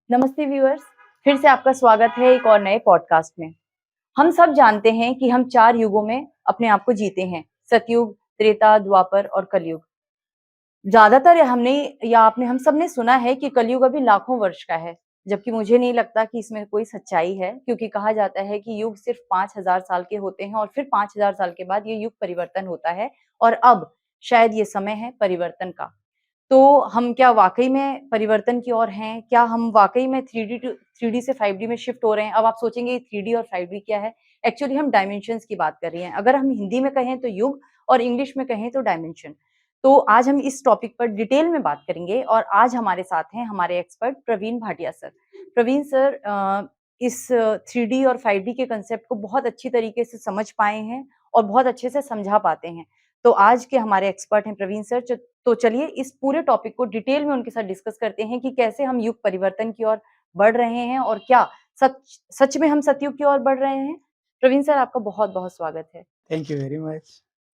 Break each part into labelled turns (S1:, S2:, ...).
S1: नमस्ते व्यूअर्स, फिर से आपका स्वागत है एक और नए पॉडकास्ट में। हम सब जानते हैं कि हम 4 युगों में अपने आप को जीते हैं, सतयुग, त्रेता, द्वापर और कलयुग। ज़्यादातर हमने या आपने हम सब ने सुना है कि कलयुग अभी लाखों वर्ष का है, जबकि मुझे नहीं लगता कि इसमें कोई सच्चाई है, क्योंकि कहा जाता है कि युग सिर्फ 5000 साल के होते हैं और फिर 5000 साल के बाद ये युग परिवर्तन होता है और अब शायद ये समय है परिवर्तन का। तो हम क्या वाक़ई में परिवर्तन की ओर हैं? क्या हम वाक़ई में 3D से 5D में शिफ्ट हो रहे हैं? अब आप सोचेंगे 3D और 5D क्या है? एक्चुअली हम डायमेंशंस की बात कर रहे हैं। अगर हम हिंदी में कहें तो युग और इंग्लिश में कहें तो डायमेंशन। तो आज हम इस टॉपिक पर डिटेल में बात करेंगे और आज हमारे साथ हैं हमारे expert Praveen Bhatia sir. Praveen sir इस 3D और 5D के कांसेप्ट को बहुत अच्छी तरीके से समझ पाए हैं और बहुत अच्छे से समझा पाते हैं। तो आज के हमारे एक्सपर्ट हैं प्रवीण सर। तो चलिए इस पूरे टॉपिक को डिटेल में उनके साथ डिस्कस करते हैं कि कैसे हम युग परिवर्तन की ओर बढ़ रहे हैं और क्या सच में हम सतयुग की ओर बढ़ रहे हैं। प्रवीण सर, आपका बहुत-बहुत स्वागत है।
S2: Thank you very much.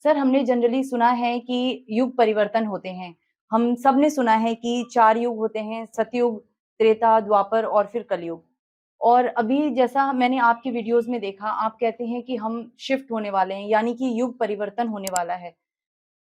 S1: Sir, हमने जनरली सुना है कि युग परिवर्तन होते हैं। हम सब ने सुना है कि 4 युग होते हैं, सतयुग, त्रेता, द्वापर और फिर कलयुग। और अभी जैसा मैंने आपकी वीडियोज़ में देखा, आप कहते हैं कि हम शिफ्ट होने वाले हैं, यानी कि युग परिवर्तन होने वाला है।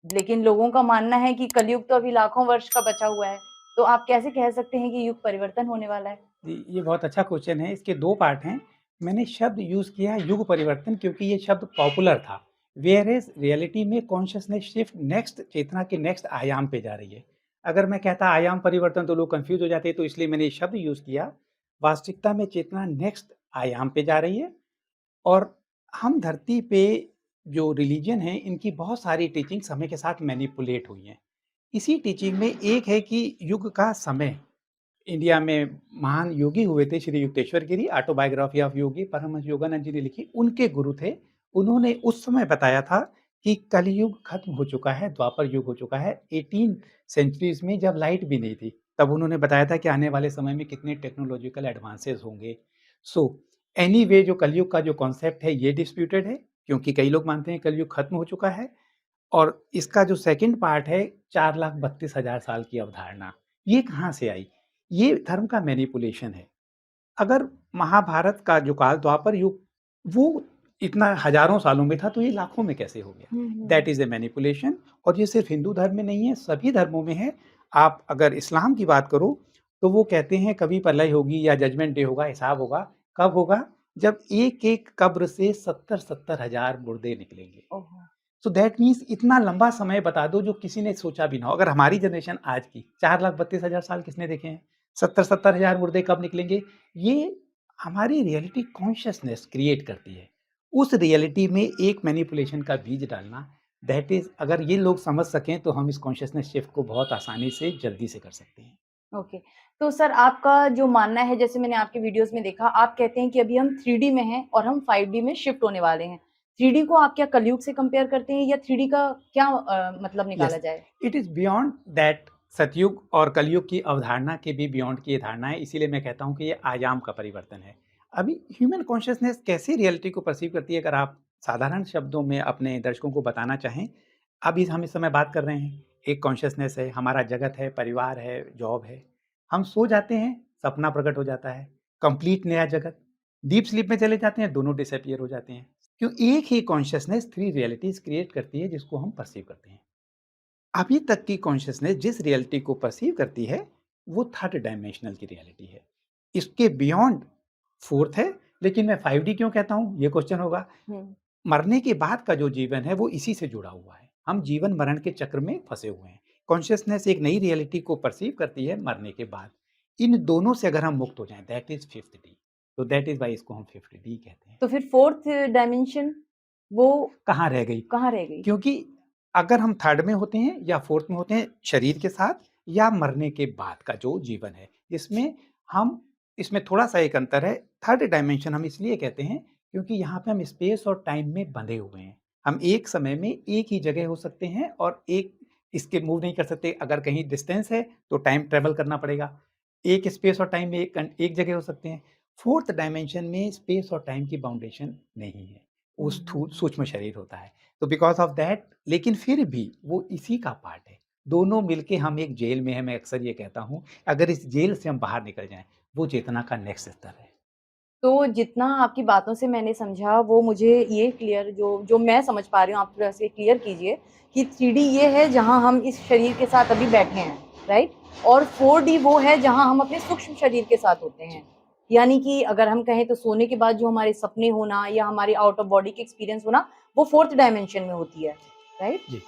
S1: लेकिन लोगों का मानना है कि कलयुग तो अभी लाखों वर्ष का बचा हुआ है। तो आप कैसे कह सकते हैं कि युग परिवर्तन होने वाला है?
S2: जी, ये बहुत अच्छा क्वेश्चन है। इसके 2 पार्ट हैं। मैंने शब्द यूज़ किया है युग परिवर्तन क्योंकि ये शब्द पॉपुलर था। व्हेयरएज़ रियलिटी में कॉन्शसनेस शिफ्ट नेक्स्ट चेतना के नेक्स्ट आयाम पे जा रही है। अगर मैं कहता आयाम परिवर्तन तो लोग कन्फ्यूज़ हो जाते, तो इसलिए मैंने ये शब्द यूज़ किया। वास्तविकता में चेतना नेक्स्ट आयाम पे जा रही है और हम धरती पे जो रिलीजन है, इनकी बहुत सारी टीचिंग समय के साथ मैनिपुलेट हुई हैं। इसी टीचिंग में एक है कि युग का समय। इंडिया में महान योगी हुए थे श्री युक्तेश्वर गिरी, ऑटोबायोग्राफी ऑफ योगी परमहंस योगानंद जी ने लिखी, उनके गुरु थे। उन्होंने उस समय बताया था कि कलयुग खत्म हो चुका है, द्वापर युग हो चुका है। 18 सेंचुरीज़ में जब लाइट भी नहीं थी, तब उन्होंने बताया था कि आने वाले समय में कितने टेक्नोलॉजिकल एडवांसेस होंगे। सो एनीवे जो कलयुग का जो कॉन्सेप्ट है ये डिस्प्यूटेड है, क्योंकि कई लोग मानते हैं कलयुग खत्म हो चुका है। और इसका जो सेकंड पार्ट है 4,32,000 साल की अवधारणा, ये कहाँ से आई? ये धर्म का मैनिपुलेशन है। अगर महाभारत का जो काल द्वापर युग वो इतना हज़ारों सालों में था, तो ये लाखों में कैसे हो गया?
S1: Hmm, hmm,
S2: that
S1: hmm.
S2: Is a manipulation. और ये सिर्फ़ हिंदू धर्म में नहीं है, सभी धर्मों में है। आप अगर इस्लाम की बात करो, तो वो कहते हैं कभी प्रलय होगी या जजमेंट डे होगा, हिसाब होगा। कब होगा? जब एक-एक कब्र से 70-70 हज़ार मुर्दे निकलेंगे।
S1: ओहो!
S2: सो दैट मीन्स इतना लंबा समय बता दो जो किसी ने सोचा भी ना हो। अगर हमारी जनरेशन आज की 4,32,000 साल किसने देखे हैं? 70-70 हज़ार मुर्दे कब निकलेंगे? ये हमारी रियलिटी कॉन्शसनेस क्रिएट करती है। उस रियलिटी में एक मैनिपुलेशन का बीज डालना, दैट इज़ अगर ये लोग समझ सकें तो हम इस कॉन्शसनेस शिफ्ट को बहुत आसानी से जल्दी से कर सकते हैं।
S1: ओके। तो सर, आपका जो मानना है, जैसे मैंने आपकी वीडियोज़ में देखा, आप कहते हैं कि अभी हम 3D में हैं और हम 5D में शिफ्ट होने वाले हैं। 3D को आप क्या कलयुग से कंपेयर करते हैं या 3D का क्या मतलब निकाला
S2: यस,
S1: जाए?
S2: It is beyond that. सतयुग और कलयुग की अवधारणा के भी बियॉन्ड की ये धारणा है, इसीलिए मैं कहता हूँ कि ये आयाम का परिवर्तन है। अभी ह्यूमन कॉन्शसनेस कैसे रियलिटी को परसीव करती है, अगर आप साधारण शब्दों में अपने दर्शकों को बताना चाहें, अभी हम इस समय बात कर रहे हैं, एक कॉन्शसनेस है, हमारा जगत है, परिवार है, जॉब है। हम सो जाते हैं, सपना प्रकट हो जाता है, कंप्लीट नया जगत। डीप स्लीप में चले जाते हैं, दोनों डिसअपीयर हो जाते हैं। क्यों? एक ही कॉन्शसनेस 3 रियलिटीज़ क्रिएट करती है जिसको हम परसीव करते हैं। अभी तक की कॉन्शसनेस जिस रियलिटी को परसीव करती है, वो थर्ड डायमेंशनल की रियलिटी है। इसके बियॉन्ड फोर्थ है, लेकिन मैं 5D क्यों कहता हूँ? ये क्वेश्चन होगा।
S1: हुँ।
S2: मरने के बाद का जो जीवन है, वो इसी से जुड़ा हुआ है। हम जीवन-मरण के चक्र में फँसे हुए हैं। कॉन्शसनेस एक नई रियलिटी को परसीव करती है मरने के बाद। इन दोनों से अगर हम मुक्त हो जाएँ, दैट इज़ 5th डी। तो दैट इज़ व्हाई इसको हम 5th डी कहते हैं।
S1: तो फिर 4th डायमेंशन वो
S2: कहाँ रह गई?
S1: कहाँ रह गई?
S2: क्योंकि अगर हम थर्ड में होते हैं या फोर्थ में होते हैं शरीर के साथ, या मरने के बाद का जो जीवन है, इसमें हम इसमें थोड़ा-सा एक अंतर है। थर्ड डायमेंशन हम इसलिए कहते हैं क्योंकि यहाँ पे हम स्पेस और टाइम में बंधे हुए हैं। हम एक समय में एक ही जगह हो सकते हैं और एक इसके मूव नहीं कर सकते। अगर कहीं डिस्टेंस है तो टाइम ट्रैवल करना पड़ेगा। एक स्पेस और टाइम में एक जगह हो सकते हैं। फोर्थ डायमेंशन में स्पेस और टाइम की बाउंडेशन नहीं है।
S1: हुँ,
S2: वो
S1: हुँ, हुँ।
S2: सूक्ष्म शरीर होता है। तो बिकॉज़ ऑफ दैट, लेकिन फिर भी वो इसी का पार्ट है। दोनों मिलके हम एक जेल में हैं, मैं अक्सर ये कहता हूँ, अगर इस जेल से हम बाहर निकल जाएँ, वो चेतना का नेक्स्ट स्तर है।
S1: तो जितना आपकी बातों से मैंने समझा वो मुझे ये क्लियर जो जो मैं समझ पा रही हूँ आप थोड़ा से क्लियर कीजिए कि 3D ये है जहाँ हम इस शरीर के साथ अभी बैठे हैं, राइट? और 4D वो है जहाँ हम अपने सूक्ष्म शरीर के साथ होते हैं। यानी कि अगर हम कहें तो सोने के बाद जो हमारे सपने होना या हमारे आउट ऑफ बॉडी के एक्सपीरियंस होना, वो 4th डायमेंशन में होती है, राइट?
S2: जी।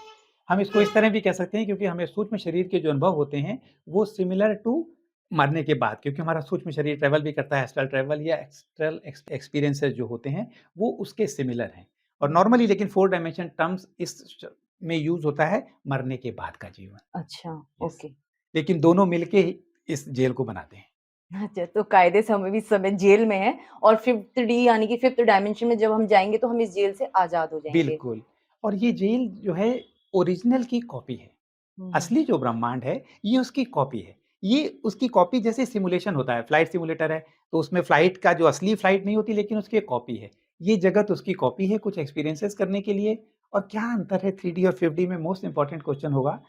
S2: हम इसको इस तरह भी कह सकते हैं क्योंकि हमें सूक्ष्म शरीर के जो अनुभव होते हैं, वो सिमिलर टू मरने के बाद क्योंकि हमारा सूक्ष्म शरीर ट्रैवल भी करता है, एस्ट्रल ट्रैवल या एक्स्ट्रल एक्सपीरियंसेस जो होते हैं, वो उसके सिमिलर हैं। और नॉर्मली लेकिन 4 डायमेंशन टर्म्स इस श में यूज़ होता है मरने के बाद का जीवन।
S1: अच्छा,
S2: यस।
S1: ओके।
S2: लेकिन दोनों मिलके ही इस जेल को बनाते हैं।
S1: अच्छा, तो कायदे से हम भी इस समय जेल में हैं और 5th डी यानी कि 5th डायमेंशन में जब हम जाएँगे तो हम इस जेल से आज़ाद हो जाएँगे।
S2: बिल्कुल। और ये जेल जो है ओरिजिनल की कॉपी है।
S1: हुँ, हुँ।
S2: असली जो ब्रह्मांड है, ये उसकी कॉपी है। ये उसकी कॉपी जैसे सिमुलेशन होता है, फ्लाइट सिमुलेटर है, तो उसमें फ्लाइट का जो असली फ्लाइट नहीं होती लेकिन उसकी एक कॉपी है। ये जगत उसकी कॉपी है कुछ एक्सपीरियंसेस करने के लिए और क्या अंतर है 3D और 5D में मोस्ट इम्पोर्टेंट क्वेश्चन होगा,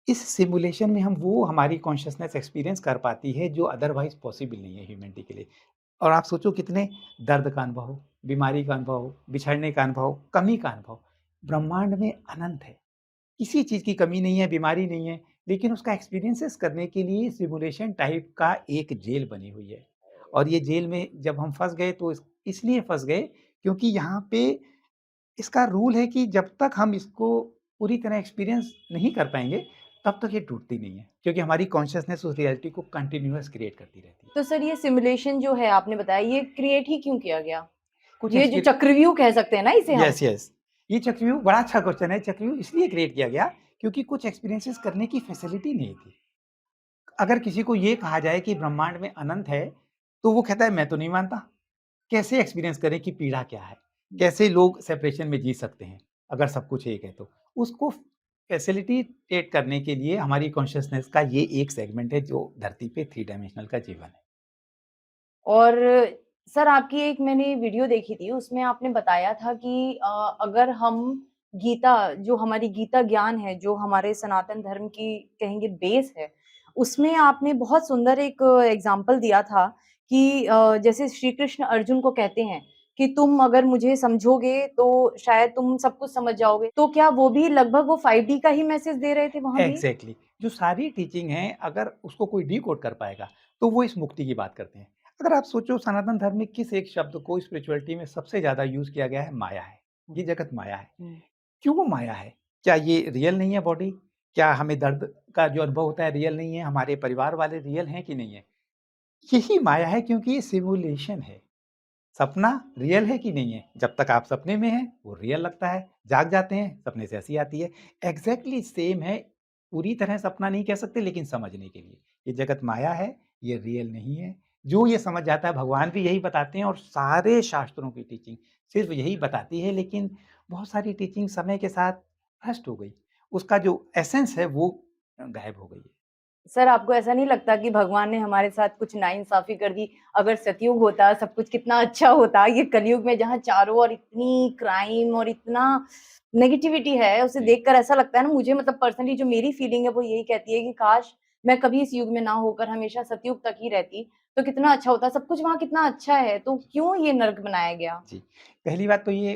S2: इस सिमुलेशन में हम वो हमारी कॉन्शसनेस एक्सपीरियंस कर पाती है जो अदरवाइज़ पॉसिबल नहीं है ह्यूमैनिटी के लिए। और आप सोचो कितने दर्द का अनुभव हो, बीमारी का अनुभव हो, बिछड़ने का अनुभव, कमी का अनुभव, ब्रह्मांड में अनंत है। किसी चीज़ की कमी नहीं है, बीमारी नहीं है, लेकिन उसका एक्सपीरियंसेस करने के लिए सिमुलेशन टाइप का एक जेल बनी हुई है। और ये जेल में जब हम फँस गए तो इसलिए फँस गए क्योंकि यहाँ पे इसका रूल है कि जब तक हम इसको पूरी तरह एक्सपीरियंस नहीं कर पाएँगे, तब तक ये टूटती नहीं है। क्योंकि हमारी कॉन्शसनेस उस रियलिटी को कंटीन्यूअस क्रिएट करती रहती है।
S1: तो सर ये सिमुलेशन जो है आपने बताया ये क्रिएट ही क्यों किया गया?
S2: कुछ
S1: ये जो
S2: एक्सपीरि
S1: चक्रव्यूह कह सकते हैं ना इसे हम?
S2: Yes, yes. ये चक्रव्यूह बड़ा अच्छा क्वेश्चन है। चक्रव्यूह इसलिए क्रिएट किया गया क्योंकि कुछ एक्सपीरियंसेस करने की फैसिलिटी नहीं थी। अगर किसी को ये कहा जाए कि ब्रह्मांड में अनंत है, तो वो कहता है मैं तो नहीं मानता। कैसे एक्सपीरियंस करें कि पीड़ा क्या है? कैसे लोग सेपरेशन में जी सकते हैं, अगर सब कुछ एक है तो? उसको फैसिलिटेट करने के लिए हमारी कॉन्शसनेस का ये एक सेगमेंट है जो धरती पे 3 डायमेंशनल का जीवन है।
S1: और सर आपकी एक मैंने वीडियो देखी थी उसमें आपने बताया था कि अगर हम गीता जो हमारी गीता ज्ञान है, जो हमारे सनातन धर्म की कहेंगे बेस है, उसमें आपने बहुत सुंदर एक एग्ज़ाम्पल दिया था कि जैसे श्री कृष्ण अर्जुन को कहते हैं कि तुम अगर मुझे समझोगे तो शायद तुम सब कुछ समझ जाओगे। तो क्या वो भी लगभग वो 5D का ही मैसेज दे रहे थे वहाँ भी?
S2: एग्ज़ैक्टली जो सारी टीचिंग है अगर उसको कोई डिकोड कर पाएगा, तो वो इस मुक्ति की बात करते हैं। अगर आप सोचो सनातन धर्म में किस एक शब्द को स्पिरिचुअलिटी में सबसे ज़्यादा यूज़ किया गया है, माया है।
S1: हुँ,
S2: ये जगत माया है।
S1: हुँ।
S2: क्यों वो माया है? क्या ये रियल नहीं है बॉडी? क्या हमें दर्द का जो अनुभव होता है रियल नहीं है? हमारे परिवार वाले रियल हैं कि नहीं है? यही माया है क्योंकि ये सिमुलेशन है। सपना रियल है कि नहीं है? जब तक आप सपने में हैं, वो रियल लगता है। जाग जाते हैं, सपने से हँसी आती है। एग्ज़ैक्टली सेम है, पूरी तरह सपना नहीं कह सकते लेकिन समझने के लिए। ये जगत माया है, ये रियल नहीं है। जो ये समझ जाता है भगवान भी यही बताते हैं और सारे शास्त्रों की टीचिंग सिर्फ़ यही बताती है लेकिन बहुत सारी टीचिंग समय के साथ भ्रष्ट हो गई। उसका जो एसेंस है वो गायब हो गई है।
S1: सर, आपको ऐसा नहीं लगता कि भगवान ने हमारे साथ कुछ नाइंसाफ़ी कर दी? अगर सतयुग होता, सब कुछ कितना अच्छा होता। ये कलयुग में जहाँ चारों ओर इतनी क्राइम और इतना नेगेटिविटी है, उसे
S2: जी।
S1: देखकर ऐसा लगता है ना मुझे मतलब पर्सनली जो मेरी फीलिंग है वो यही कहती है कि काश मैं कभी इस युग में ना होकर हमेशा सतयुग तक ही रहती, तो कितना अच्छा होता। सब कुछ वहाँ कितना अच्छा है, तो क्यों ये नर्क बनाया गया?
S2: जी। पहली बात तो ये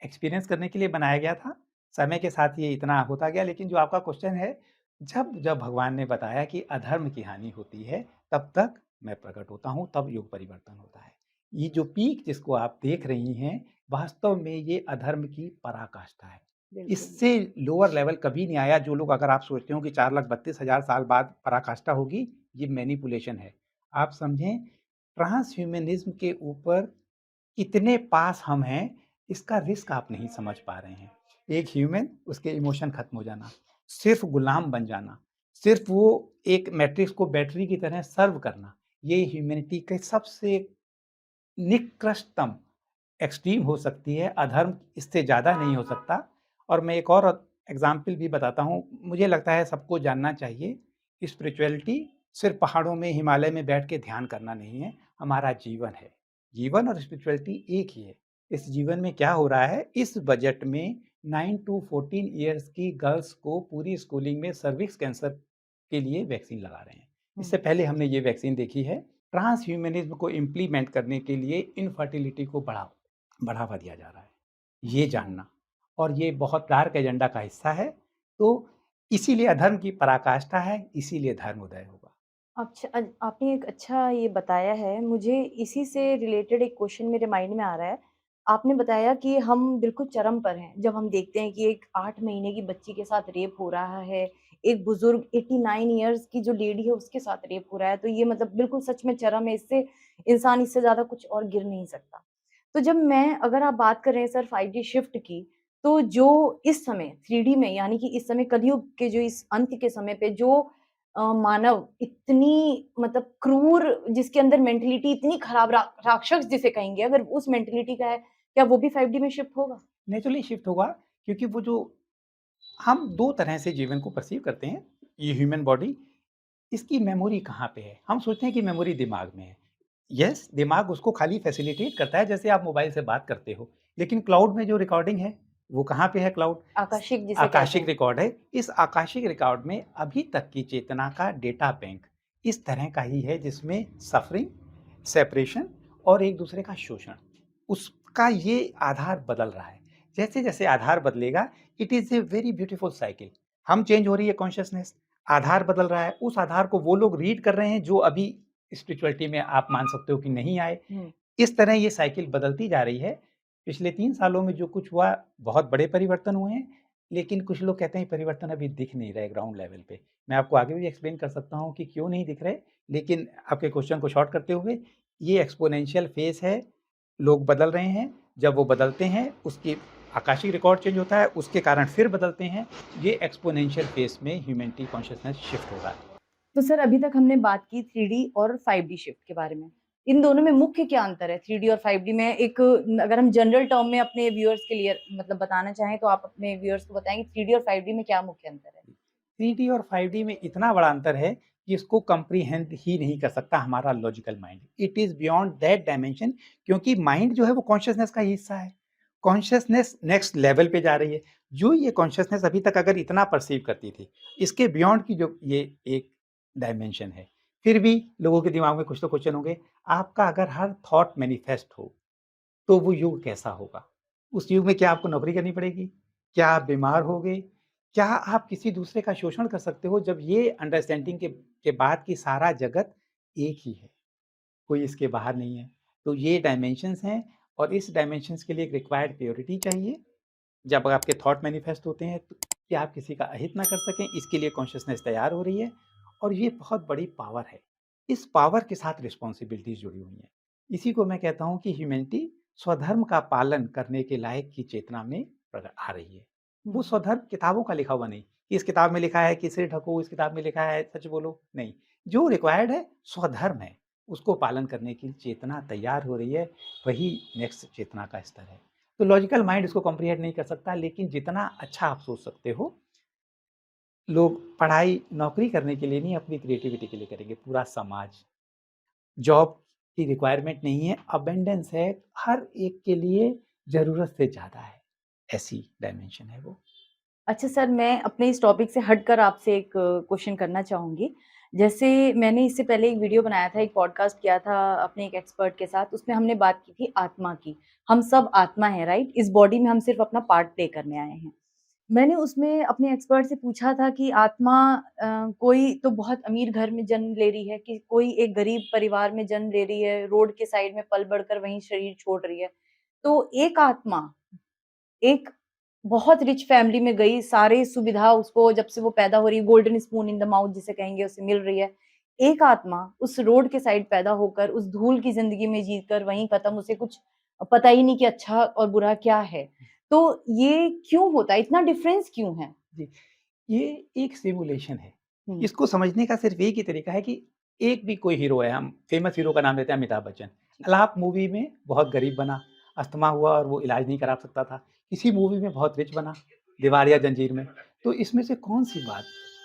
S2: एक्सपीरियंस करने के लिए बनाया गया था। समय के साथ ये इतना होता गया लेकिन जो आपका क्वेश्चन है, जब जब भगवान ने बताया कि अधर्म की हानि होती है, तब तक मैं प्रकट होता हूँ, तब युग परिवर्तन होता है। ये जो पीक जिसको आप देख रही हैं, वास्तव में ये अधर्म की पराकाष्ठा है।
S1: बिल्कुल।
S2: इससे लोअर लेवल कभी नहीं आया जो लोग अगर आप सोचते हो कि 4,32,000 साल बाद पराकाष्ठा होगी, ये मैनिपुलेशन है। आप समझें ट्रांसह्यूमनिज़्म के ऊपर कितने पास हम हैं, इसका रिस्क आप नहीं समझ पा रहे हैं। एक ह्यूमन, उसके इमोशन खत्म हो जाना, सिर्फ़ गुलाम बन जाना, सिर्फ़ वो एक मैट्रिक्स को बैटरी की तरह सर्व करना, ये ह्यूमैनिटी के सबसे निकृष्टतम एक्सट्रीम हो सकती है, अधर्म इससे ज़्यादा नहीं हो सकता। और मैं एक और एग्ज़ाम्पल भी बताता हूँ, मुझे लगता है सबको जानना चाहिए, स्पिरिचुअलिटी सिर्फ़ पहाड़ों में, हिमालय में बैठ के ध्यान करना नहीं है, हमारा जीवन है। जीवन और स्पिरिचुअलिटी एक ही है। इस जीवन में क्या हो रहा है, इस बजट में 9 टू 14 ईयर्स की गर्ल्स को पूरी स्कूलिंग में सर्विक्स कैंसर के लिए वैक्सीन लगा रहे हैं। इससे पहले हमने ये वैक्सीन देखी है। ट्रांसह्यूमनिज्म को इम्प्लीमेंट करने के लिए इनफर्टिलिटी को बढ़ावा दिया जा रहा है। ये
S1: अच्छा।
S2: जानना, और ये बहुत डार्क एजेंडा का हिस्सा है। तो इसीलिए अधर्म की पराकाष्ठा है, इसीलिए धर्मोदय होगा।
S1: अच्छा, आपने एक अच्छा ये बताया है, मुझे इसी से रिलेटेड एक क्वेश्चन मेरे माइंड में आ रहा है। आपने बताया कि हम बिल्कुल चरम पर हैं, जब हम देखते हैं कि एक 8 महीने की बच्ची के साथ रेप हो रहा है, एक बुज़ुर्ग 89 इयर्स की जो लेडी है उसके साथ रेप हो रहा है, तो ये मतलब बिल्कुल सच में चरम है, इससे इंसान इससे ज़्यादा कुछ और गिर नहीं सकता। तो जब मैं अगर आप बात कर रहे हैं सर 5G शिफ्ट की, तो जो इस समय 3D में यानी कि इस समय कलयुग के जो इस अंत के समय पे जो मानव इतनी मतलब क्रूर जिसके अंदर मेंटालिटी इतनी खराब राक्षस जिसे कहेंगे अगर उस मेंटालिटी का है, क्या वो भी 5D में शिफ्ट होगा?
S2: नेचुरली शिफ्ट होगा, क्योंकि वो जो हम 2 तरह से जीवन को परसीव करते हैं। ये ह्यूमन बॉडी, इसकी मेमोरी कहाँ पे है? हम सोचते हैं कि मेमोरी दिमाग में है। यस, दिमाग उसको खाली फैसिलिटेट करता है, जैसे आप मोबाइल से बात करते हो। लेकिन क्लाउड में जो रिकॉर्डिंग है, वो कहाँ पे है क्लाउड?
S1: आकाशिक जिसे कहते
S2: आकाशिक
S1: हैं।
S2: रिकॉर्ड है। इस आकाशिक रिकॉर्ड में अभी तक की चेतना का डेटा बैंक इस तरह का ही है, जिसमें सफरिंग, सेपरेशन और एक दूसरे का शोषण, उसका ये आधार बदल रहा है। जैसे-जैसे आधार बदलेगा, it is a very beautiful cycle. हम चेंज हो रही है कॉन्शसनेस, आधार बदल रहा है, उस आधार को वो लोग रीड कर रहे हैं जो अभी स्पिरिचुअलिटी में आप मान सकते हो कि नहीं आए।
S1: हुँ,
S2: इस तरह ये साइकिल बदलती जा रही है। पिछले 3 सालों में जो कुछ हुआ, बहुत बड़े परिवर्तन हुए हैं, लेकिन कुछ लोग कहते हैं परिवर्तन अभी दिख नहीं रहे ग्राउंड लेवल पे। मैं आपको आगे भी एक्सप्लेन कर सकता हूँ कि क्यों नहीं दिख रहे, लेकिन आपके क्वेश्चन को शॉर्ट करते हुए, ये एक्सपोनेंशियल फेज़ है, लोग बदल रहे हैं। जब वो बदलते हैं, उसकी आकाशिक रिकॉर्ड चेंज होता है, उसके कारण फिर बदलते हैं। ये एक्सपोनेंशियल फेज़ में ह्यूमैनिटी कॉन्शसनेस शिफ्ट हो रहा है।
S1: तो सर अभी तक हमने बात की 3D और 5D शिफ्ट के बारे में। इन दोनों में मुख्य क्या अंतर है 3D और 5D में? एक अगर हम जनरल टर्म में अपने व्यूअर्स के लिए मतलब बताना चाहें तो आप अपने व्यूअर्स को बताएँ कि 3D और 5D में क्या मुख्य अंतर है?
S2: 3D और 5D में इतना बड़ा अंतर है कि इसको कंप्रीहेंड ही नहीं कर सकता हमारा logical mind. It is beyond that dimension, क्योंकि माइंड जो है वो कॉन्शसनेस का ही हिस्सा है। कॉन्शसनेस नेक्स्ट लेवल पे जा रही है। जो ये कॉन्शसनेस अभी तक अगर इतना परसीव करती थी, इसके बियॉन्ड की जो ये एक डायमेंशन है। फिर भी लोगों के दिमाग में कुछ तो क्वेश्चन होंगे, आपका अगर हर थॉट मैनिफेस्ट हो, तो वो युग कैसा होगा? उस युग में क्या आपको नौकरी करनी पड़ेगी? क्या आप बीमार होगे? क्या आप किसी दूसरे का शोषण कर सकते हो, जब ये अंडरस्टैंडिंग के बाद कि सारा जगत एक ही है, कोई इसके बाहर नहीं है। तो ये डायमेंशंस हैं, और इस डायमेंशंस के लिए एक रिक्वायर्ड प्योरिटी चाहिए। जब आपके थॉट मैनिफेस्ट होते हैं, तो कि आप किसी का अहित ना कर सकें, इसके लिए कॉन्शसनेस तैयार हो रही है, और ये बहुत बड़ी पावर है। इस पावर के साथ रिस्पॉन्सिबिलिटीज़ जुड़ी हुई हैं। इसी को मैं कहता हूँ कि ह्यूमैनिटी स्वधर्म का पालन करने के लायक की चेतना में आ रही है। वो
S1: हुँ।
S2: स्वधर्म किताबों का लिखा हुआ नहीं, कि इस किताब में लिखा है कि सिर ढको, इस किताब में लिखा है सच बोलो, नहीं। जो रिक्वायर्ड है स्वधर्म है, उसको पालन करने की चेतना तैयार हो रही है, वही नेक्स्ट चेतना का स्तर है। तो लॉजिकल माइंड इसको कॉम्प्रिहेंड नहीं कर सकता, लेकिन जितना अच्छा आप सोच सकते हो, लोग पढ़ाई नौकरी करने के लिए नहीं, अपनी क्रिएटिविटी के लिए करेंगे। पूरा समाज, जॉब की रिक्वायरमेंट नहीं है, अबंडेंस है, हर एक के लिए ज़रूरत से ज़्यादा है, ऐसी डायमेंशन है वो।
S1: अच्छा सर, मैं अपने इस टॉपिक से हटकर आपसे एक क्वेश्चन करना चाहूँगी। जैसे मैंने इससे पहले एक वीडियो बनाया था, एक पॉडकास्ट किया था अपने एक एक्सपर्ट के साथ, उसमें हमने बात की थी आत्मा की। हम सब आत्मा हैं, राइट? इस बॉडी में हम सिर्फ़ अपना पार्ट प्ले करने आए हैं। मैंने उसमें अपने एक्सपर्ट से पूछा था कि आत्मा कोई तो बहुत अमीर घर में जन्म ले रही है, कि कोई एक गरीब परिवार में जन्म ले रही है, रोड के साइड में पल-बढ़कर वहीं शरीर छोड़ रही है। तो एक आत्मा एक बहुत रिच फैमिली में गई, सारी सुविधा उसको जब से वो पैदा हो रही है, golden spoon in the mouth जिसे कहेंगे उसे मिल रही है। एक आत्मा उस रोड के साइड पैदा होकर, उस धूल की ज़िंदगी में जीकर वहीं खत्म, उसे कुछ पता ही नहीं कि अच्छा और बुरा क्या है। तो ये क्यों होता है? इतना डिफरेंस क्यों है?
S2: जी, ये एक सिमुलेशन है।
S1: हुँ,
S2: इसको समझने का सिर्फ़ एक ही तरीका है कि एक भी कोई हीरो है, हम फ़ेमस हीरो का नाम लेते हैं अमिताभ बच्चन।
S1: जी।
S2: अलाप मूवी में बहुत गरीब बना, अस्थमा हुआ और वो इलाज नहीं करा सकता था। इसी मूवी में बहुत रिच बना, दीवार या जंजीर में। तो इसमें से कौन-सी बात,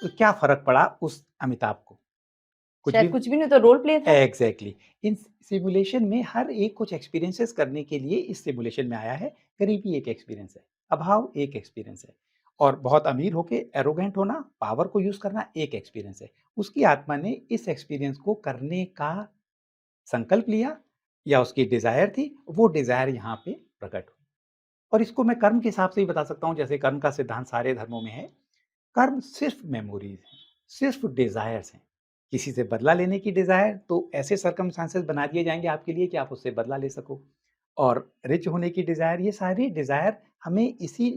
S2: क्या फ़र्क पड़ा उस अमिताभ को? कुछ भी
S1: शायद कुछ भी नहीं तो रोल प्ले था।
S2: एग्ज़ैक्टली। इन सिमुलेशन में हर एक कुछ एक्सपीरियंसेस करने के लिए इस सिमुलेशन में आया है, गरीबी एक एक्सपीरियंस है। अभाव एक एक्सपीरियंस है, और बहुत अमीर होके एरोगेंट होना, पावर को यूज करना एक एक्सपीरियंस है। उसकी आत्मा ने इस एक्सपीरियंस को करने का संकल्प लिया, या उसकी डिजायर थी, वो डिजायर यहाँ पे प्रकट हुई। और इसको मैं कर्म के हिसाब से ही बता सकता हूँ, जैसे कर्म का सिद्धांत सारे धर्मों में है। कर्म सिर्फ मेमोरीज हैं, सिर्फ डिजायर्स हैं। किसी से बदला लेने की डिजायर, तो ऐसे सर्कमस्टांसेस बना दिए जाएंगे आपके लिए कि आप उससे बदला ले सको। और रिच होने की डिजायर, ये सारी डिजायर हमें इसी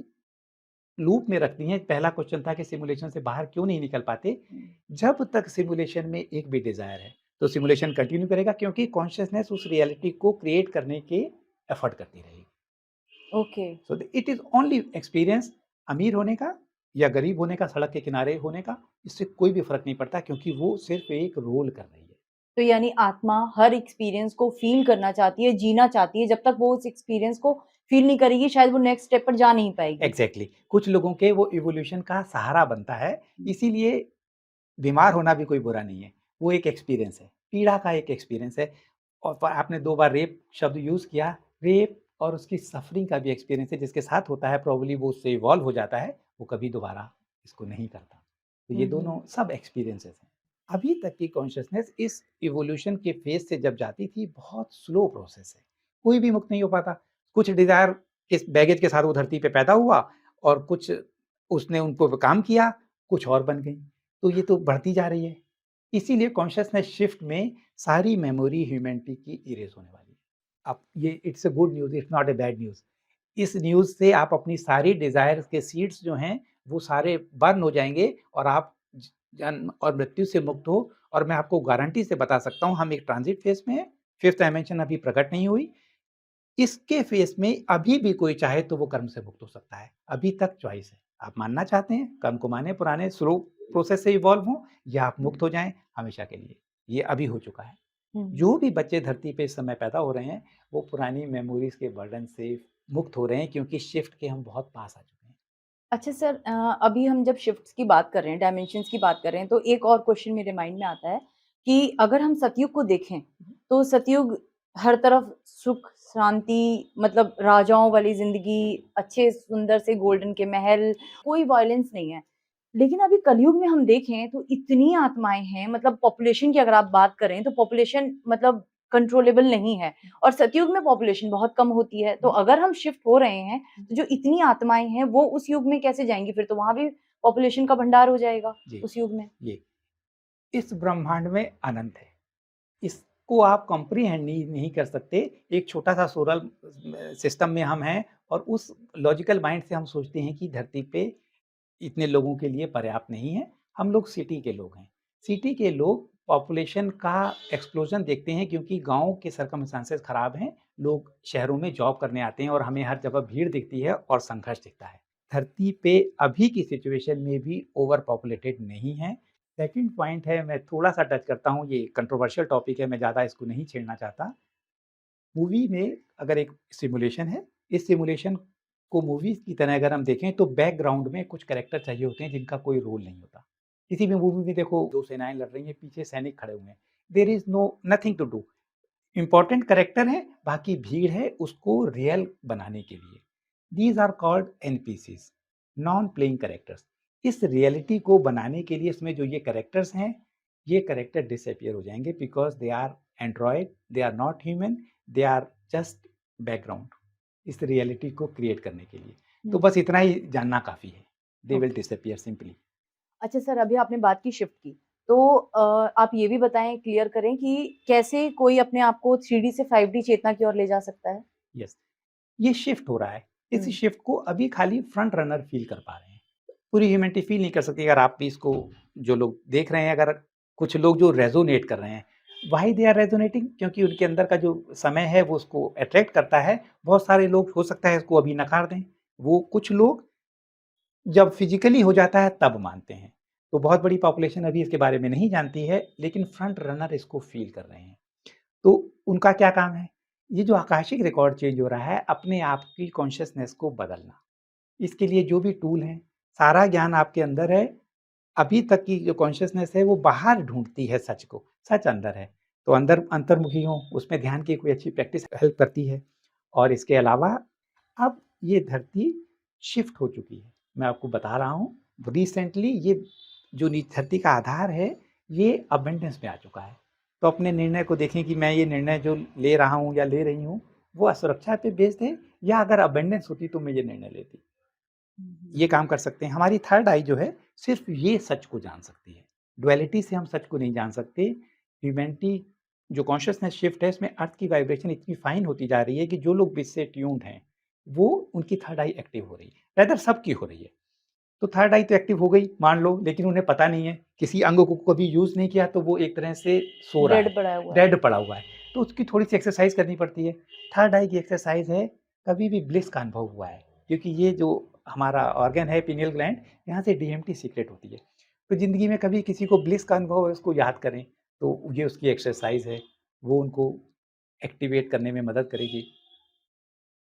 S2: लूप में रखती हैं। पहला क्वेश्चन था कि सिमुलेशन से बाहर क्यों नहीं निकल पाते। जब तक सिमुलेशन में एक भी डिजायर है तो सिमुलेशन कंटिन्यू करेगा, क्योंकि कॉन्शियसनेस उस रियलिटी को क्रिएट करने के एफर्ट करती रहेगी।
S1: Okay.
S2: So it is only experience. अमीर होने का या गरीब होने का, सड़क के किनारे होने का, इससे कोई भी फर्क नहीं पड़ता, क्योंकि वो सिर्फ एक रोल कर रही है।
S1: तो यानी आत्मा हर एक्सपीरियंस को फ़ील करना चाहती है, जीना चाहती है, जब तक वो उस एक्सपीरियंस को फ़ील नहीं करेगी, शायद वो नेक्स्ट स्टेप पर जा नहीं पाएगी।
S2: एग्जैक्टली कुछ लोगों के वो इवोल्यूशन का सहारा बनता है। इसीलिए बीमार होना भी कोई बुरा नहीं है, वो एक एक्सपीरियंस है, पीड़ा का एक एक्सपीरियंस है। और आपने 2 बार रेप शब्द यूज़ किया, रेप और उसकी सफरिंग का भी एक्सपीरियंस है, जिसके साथ होता है प्रोबब्ली वो उससे इवॉल्व हो जाता है, वो कभी दोबारा इसको नहीं करता। तो ये
S1: हुँ,
S2: दोनों
S1: हुँ।
S2: सब एक्सपीरियंसेस हैं। अभी तक की कॉन्शियसनेस इस इवोल्यूशन के फेज़ से जब जाती थी, बहुत स्लो प्रोसेस है, कोई भी मुक्त नहीं हो पाता। कुछ डिज़ायर इस बैगेज के साथ वो धरती पे पैदा हुआ, और कुछ उसने उनको काम किया, कुछ और बन गई। तो ये तो बढ़ती जा रही है। इसीलिए कॉन्शियसनेस शिफ्ट में सारी मेमोरी ह्यूमैनिटी की इरेज़ होने वाली है। अब ये it's a good news, it's not a bad news. इस न्यूज़ से आप अपनी सारी डिज़ायर्स के सीड्स जो हैं, वो सारे बर्न हो जाएँगे, और आप ज जन्म और मृत्यु से मुक्त हो। और मैं आपको गारंटी से बता सकता हूँ, हम एक ट्रांज़िट फ़ेज़ में हैं, 5th डायमेंशन अभी प्रकट नहीं हुई। इसके फ़ेज़ में अभी भी कोई चाहे तो वो कर्म से मुक्त हो सकता है। अभी तक चॉइस है। आप मानना चाहते हैं, कर्म को मानें, पुराने स्लो प्रोसेस से इवॉल्व हों, या आप मुक्त हो जाएँ हमेशा के लिए। ये अभी हो चुका है।
S1: हुँ, हुँ।
S2: जो भी बच्चे धरती पे इस समय पैदा हो रहे हैं, वो पुरानी मेमोरीज़ के बर्डन से मुक्त हो रहे हैं, क्योंकि शिफ्ट के हम बहुत पास आ चुके हैं।
S1: अच्छा सर, अभी हम जब शिफ्ट्स की बात कर रहे हैं, डायमेंशंस की बात कर रहे हैं, तो एक और क्वेश्चन मेरे माइंड में आता है कि अगर हम सतयुग को देखें, तो सतयुग हर तरफ सुख, शांति, मतलब राजाओं वाली ज़िंदगी, अच्छे सुंदर से गोल्डन के महल, कोई वॉयलेंस नहीं है। लेकिन अभी कलयुग में हम देखें तो इतनी आत्माएँ हैं, मतलब पॉपुलेशन की अगर आप बात करें तो पॉपुलेशन मतलब कंट्रोलेबल नहीं है, और सतयुग में पॉपुलेशन बहुत कम होती है। तो अगर हम शिफ्ट हो रहे हैं, तो जो इतनी आत्माएँ हैं वो उस युग में कैसे जाएँगी? फिर तो वहाँ भी पॉपुलेशन का भंडार हो जाएगा
S2: जी,
S1: उस युग में।
S2: ये इस ब्रह्मांड में अनंत है। इसको आप कॉम्प्रिहेंड नहीं कर सकते। एक छोटा-सा सोलर सिस्टम में हम हैं, और उस लॉजिकल माइंड से हम सोचते हैं कि धरती पे इतने लोगों के लिए पर्याप्त नहीं है। हम लोग सिटी के लोग हैं। सिटी के लोग पॉपुलेशन का एक्सप्लोजन देखते हैं, क्योंकि गाँव के सर्कमस्टेंसेस खराब हैं। लोग शहरों में जॉब करने आते हैं, और हमें हर जगह भीड़ दिखती है और संघर्ष दिखता है। धरती पे अभी की सिचुएशन में भी ओवर पॉपुलेटेड नहीं है। सेकंड पॉइंट है, मैं थोड़ा-सा टच करता हूँ, ये कंट्रोवर्शियल टॉपिक है, मैं ज़्यादा इसको नहीं छेड़ना चाहता। मूवी में अगर एक सिमुलेशन है, इस सिमुलेशन को मूवीज़ की तरह अगर हम देखें, तो बैकग्राउंड में कुछ कैरेक्टर चाहिए होते हैं जिनका कोई रोल नहीं होता। किसी भी मूवी में देखो, 2 सेनाएँ लड़ रही हैं, पीछे सैनिक खड़े हुए हैं। There is no nothing to do. Important character है, बाकी भीड़ है उसको रियल बनाने के लिए। These are called NPCs, non playing characters. इस रियलिटी को बनाने के लिए इसमें जो ये कैरेक्टर्स हैं, ये कैरेक्टर डिसअपीयर हो जाएँगे, because they are android, they are not human, they are just background, इस रियलिटी को क्रिएट करने के लिए। तो
S1: हुँ,
S2: बस इतना ही जानना काफ़ी है। They will
S1: okay.
S2: Disappear simply.
S1: अच्छा सर, अभी आपने बात की शिफ्ट की, तो आप ये भी बताएँ, क्लियर करें कि कैसे कोई अपने आप को 3D से 5D चेतना की ओर ले जा सकता है?
S2: यस, ये शिफ्ट हो रहा है। इस
S1: हुँ,
S2: शिफ्ट को अभी खाली फ्रंट रनर फ़ील कर पा रहे हैं। पूरी ह्यूमैनिटी फ़ील नहीं कर सकती। अगर आप भी इसको, जो लोग देख रहे हैं, अगर कुछ लोग जो रेज़ोनेट कर रहे हैं, व्हाई दे आर रेज़ोनेटिंग? क्योंकि उनके अंदर का जो समय है वो उसको अट्रैक्ट करता है। बहुत सारे लोग हो सकता है इसको अभी नकार दें। वो कुछ लोग जब फिज़िकली हो जाता है तब मानते हैं। तो बहुत बड़ी पॉपुलेशन अभी इसके बारे में नहीं जानती है, लेकिन फ्रंट रनर इसको फ़ील कर रहे हैं। तो उनका क्या काम है? ये जो आकाशिक रिकॉर्ड चेंज हो रहा है, अपने आप की कॉन्शियसनेस को बदलना। इसके लिए जो भी टूल हैं, सारा ज्ञान आपके अंदर है। अभी तक की जो कॉन्शियसनेस है वो बाहर ढूँढती है सच को, सच अंदर है। तो अंदर अंतर्मुखी हों, उसमें ध्यान की कोई अच्छी प्रैक्टिस हेल्प करती है। और इसके अलावा अब ये धरती शिफ्ट हो चुकी है। मैं आपको बता रहा हूँ, रिसेंटली ये जो धरती का आधार है, ये अबंडेंस में आ चुका है। तो अपने निर्णय को देखें कि मैं ये निर्णय जो ले रहा हूँ या ले रही हूँ, वो असुरक्षा पे बेस्ड है, या अगर अबंडेंस होती तो मैं ये निर्णय लेती। ये काम कर सकते हैं। हमारी थर्ड आई जो है, सिर्फ ये सच को जान सकती है। डुअलिटी से हम सच को नहीं जान सकते। ह्यूमैनिटी जो कॉन्शियसनेस शिफ्ट है, इसमें अर्थ की वाइब्रेशन इतनी फाइन होती जा रही है कि जो लोग इससे ट्यून्ड हैं, वो उनकी थर्ड आई एक्टिव हो रही है, रादर सबकी हो रही है। तो थर्ड आई तो एक्टिव हो गई मान लो, लेकिन उन्हें पता नहीं है, किसी अंग को कभी यूज़ नहीं किया, तो वो एक तरह से सो रहा
S1: डेड
S2: है,
S1: पड़ा हुआ है।
S2: डेड पड़ा हुआ है। तो उसकी थोड़ी-सी एक्सरसाइज़ करनी पड़ती है। थर्ड आई की एक्सरसाइज़ है, कभी भी ब्लिस का अनुभव हुआ है, क्योंकि ये जो हमारा ऑर्गन है पिनियल ग्लैंड, यहाँ से डीएमटी सीक्रेट होती है। तो ज़िंदगी में कभी किसी को ब्लिस का अनुभव है, उसको याद करें, तो ये उसकी एक्सरसाइज़ है, वो उनको एक्टिवेट करने में मदद करेगी।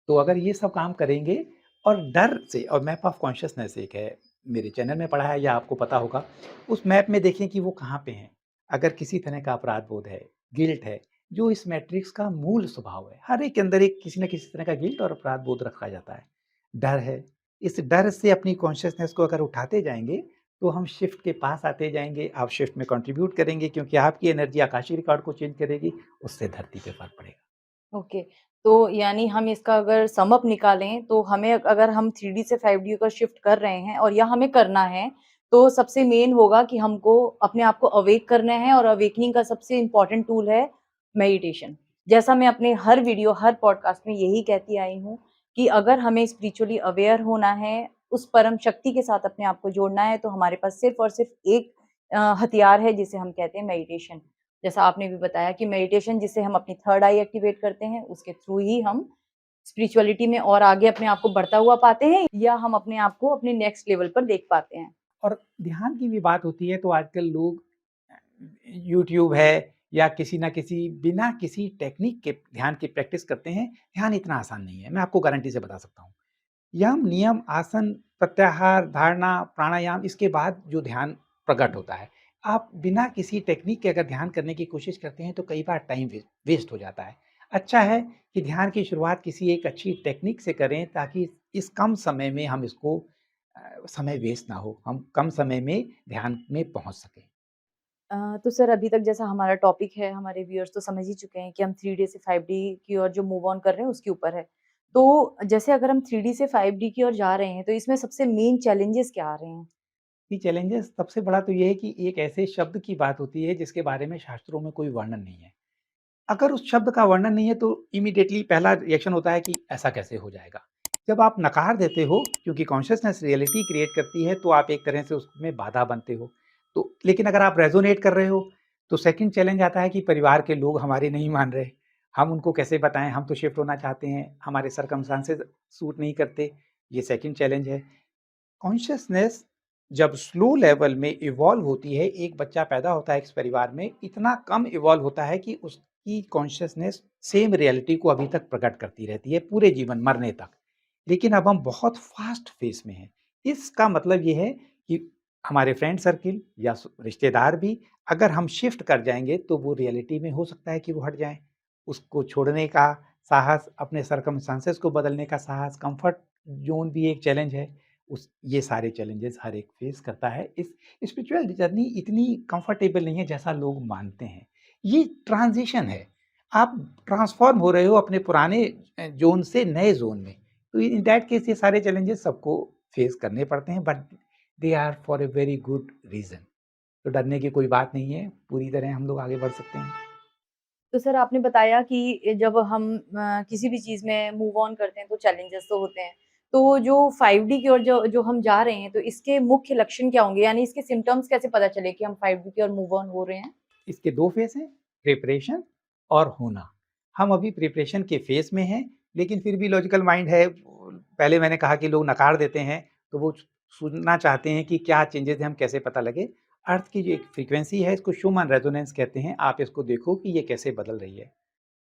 S2: तो अगर ये सब काम करेंगे, और डर से, और मैप ऑफ कॉन्शियसनेस एक है, मेरे चैनल में पढ़ा है या आपको पता होगा, उस मैप में देखें कि वो कहाँ पे हैं। अगर किसी तरह का अपराध बोध है, गिल्ट है, जो इस मैट्रिक्स का मूल स्वभाव है, हर एक के अंदर एक किसी न किसी तरह का गिल्ट और अपराध बोध रखा जाता है। डर है, इस डर से अपनी कॉन्शियसनेस को अगर उठाते जाएँगे, तो हम शिफ्ट के पास आते जाएँगे, आप शिफ्ट में कंट्रीब्यूट करेंगे, क्योंकि आपकी एनर्जी आकाशीय रिकॉर्ड को चेंज करेगी, उससे धरती पे फ़र्क पड़ेगा।
S1: ओके, तो यानी हम इसका अगर सम अप निकालें तो हमें अगर हम 3D से 5D का शिफ्ट कर रहे हैं और या हमें करना है, तो सबसे मेन होगा कि हमको अपने आप को अवेक करना है और अवेकनिंग का सबसे इम्पोर्टेंट टूल है मेडिटेशन। जैसा मैं अपने हर वीडियो, हर पॉडकास्ट में यही कहती आई हूँ कि अगर हमें स्पिरिचुअली अवेयर होना है, उस परम शक्ति के साथ अपने आप को जोड़ना है, तो हमारे पास सिर्फ़ और सिर्फ़ एक हथियार है जिसे हम कहते हैं मेडिटेशन। जैसा आपने भी बताया कि मेडिटेशन जिससे हम अपनी थर्ड आई एक्टिवेट करते हैं, उसके थ्रू ही हम स्पिरिचुअलिटी में और आगे अपने आप को बढ़ता हुआ पाते हैं या हम अपने आप को अपने नेक्स्ट लेवल पर देख पाते हैं।
S2: और ध्यान की भी बात होती है, तो आजकल लोग यूट्यूब है या किसी ना किसी बिना किसी टेक्निक के ध्यान की प्रैक्टिस करते हैं। ध्यान इतना आसान नहीं है, मैं आपको गारंटी से बता सकता हूँ। यम, नियम, आसन, प्रत्याहार, धारणा, प्राणायाम, इसके बाद जो ध्यान प्रकट होता है। आप बिना किसी टेक्निक के अगर ध्यान करने की कोशिश करते हैं, तो कई बार टाइम वेस्ट हो जाता है। अच्छा है कि ध्यान की शुरुआत किसी एक अच्छी टेक्निक से करें, ताकि इस कम समय में हम इसको समय वेस्ट ना हो, हम कम समय में ध्यान में पहुँच सकें।
S1: तो सर अभी तक जैसा हमारा टॉपिक है, हमारे व्यूअर्स तो समझ ही चुके हैं कि हम 3D से 5D की ओर जो मूव ऑन कर रहे हैं उसके ऊपर है। तो जैसे अगर हम 3D से 5D की ओर जा रहे हैं, तो इसमें सबसे मेन चैलेंजेस क्या आ रहे हैं?
S2: ये चैलेंजेस सबसे बड़ा तो ये है कि एक ऐसे शब्द की बात होती है जिसके बारे में शास्त्रों में कोई वर्णन नहीं है। अगर उस शब्द का वर्णन नहीं है, तो इमीडिएटली पहला रिएक्शन होता है कि ऐसा कैसे हो जाएगा? जब आप नकार देते हो, क्योंकि कॉन्शसनेस रियलिटी क्रिएट करती है, तो आप एक तरह से उसमें बाधा बनते हो। तो लेकिन अगर आप रेज़ोनेट कर रहे हो, तो सेकंड चैलेंज आता है कि परिवार के लोग हमारे नहीं मान रहे। हम उनको कैसे बताएँ, हम तो शिफ्ट होना चाहते हैं, हमारे सर्कमस्टेंसेस सूट नहीं करते। ये सेकंड चैलेंज है। कॉन्शियसनेस जब स्लो लेवल में इवॉल्व होती है, एक बच्चा पैदा होता है इस परिवार में, इतना कम इवॉल्व होता है कि उसकी कॉन्शियसनेस सेम रियलिटी को अभी तक प्रकट करती रहती है पूरे जीवन मरने तक। लेकिन अब हम बहुत फास्ट फेस में हैं। इसका मतलब ये है कि हमारे फ्रेंड सर्किल या रिश्तेदार भी, अगर हम शिफ्ट कर जाएंगे, तो वो रियलिटी में हो सकता है कि वो हट जाएं। उसको छोड़ने का साहस, अपने सर्कमस्टांसेस को बदलने का साहस, कंफर्ट जोन भी एक चैलेंज है। उस ये सारे चैलेंजेस हर एक फेस करता है। इस स्पिरिचुअल जर्नी इतनी कंफर्टेबल नहीं है जैसा लोग मानते हैं। ये ट्रांजिशन है। आप ट्रांसफॉर्म हो रहे हो अपने पुराने ज़ोन से नए ज़ोन में। तो इन दैट केस ये सारे चैलेंजेस सबको फेस करने पड़ते हैं, but they are for a very good reason. तो डरने की कोई बात नहीं है, पूरी तरह हम लोग आगे बढ़ सकते हैं।
S1: तो सर आपने बताया कि जब हम किसी भी चीज़ में मूव ऑन करते हैं तो चैलेंजेस तो होते हैं। तो जो 5D की ओर जो जो हम जा रहे हैं तो इसके मुख्य लक्षण क्या होंगे? यानी इसके सिम्पटम्स कैसे पता चले कि हम 5D की ओर मूव ऑन हो रहे हैं?
S2: इसके 2 फेज़ हैं, प्रिपरेशन और होना। हम अभी प्रिपरेशन के फेज़ में हैं, लेकिन फिर भी लॉजिकल माइंड है। पहले मैंने कहा कि लोग नकार देते हैं, तो वो सुनना चाहते हैं कि क्या चेंजेज़ हैं, हम कैसे पता लगे? अर्थ की जो एक फ्रीक्वेंसी है, इसको शूमन रेजोनेंस कहते हैं। आप इसको देखो कि ये कैसे बदल रही है।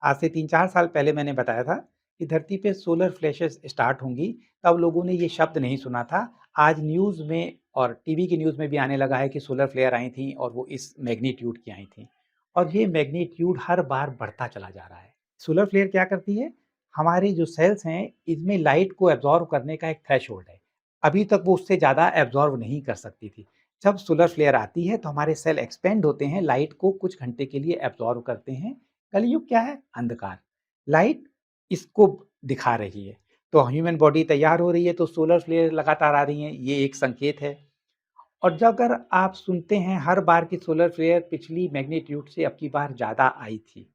S2: आज से 3-4 साल पहले मैंने बताया था कि धरती पे सोलर फ्लैशेस स्टार्ट होंगी, तब लोगों ने ये शब्द नहीं सुना था। आज न्यूज़ में और टीवी की न्यूज़ में भी आने लगा है कि सोलर फ्लेयर आई थी, और वो इस मैग्नीट्यूड की आई थी, और ये मैग्नीट्यूड हर बार बढ़ता चला जा रहा है। सोलर फ्लेयर क्या करती है? हमारे जो सेल्स हैं इनमें लाइट को एब्जॉर्ब करने का एक थ्रेशोल्ड है। अभी तक वो उससे ज़्यादा एब्जॉर्ब नहीं कर सकती थी। जब सोलर फ्लेयर आती है तो हमारे सेल एक्सपेंड होते हैं, लाइट को कुछ घंटे के लिए एब्जॉर्ब करते हैं। कलयुग क्या है? अंधकार। लाइट इसको दिखा रही है। तो ह्यूमन बॉडी तैयार हो रही है तो सोलर फ्लेयर लगातार आ रही हैं, ये एक संकेत है। और जब अगर आप सुनते हैं हर बार की सोलर फ्लेयर पिछली मैग्नीट्यूड से अब की बार ज़्यादा आई थी।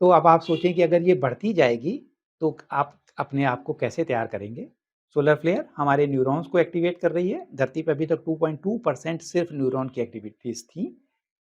S2: तो अब आप सोचें कि अगर ये बढ़ती जाएगी, तो आप अपने आप को कैसे तैयार करेंगे? सोलर फ्लेयर हमारे न्यूरॉन्स को एक्टिवेट कर रही है। धरती पे अभी तक 2.2% सिर्फ न्यूरॉन की एक्टिविटीज़ थी।